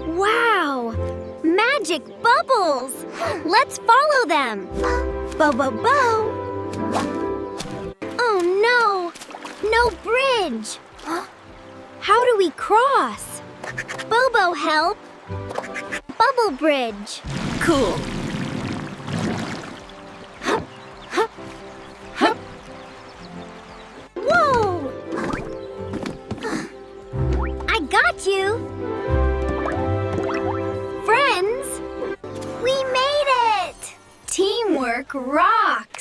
Wow! Magic bubbles! Let's follow them! Bo-bo-bo! Oh no! No bridge! How do we cross? Bobo, help! Bubble bridge! Cool. Whoa! I got you! Friends, we made it! Teamwork rocks!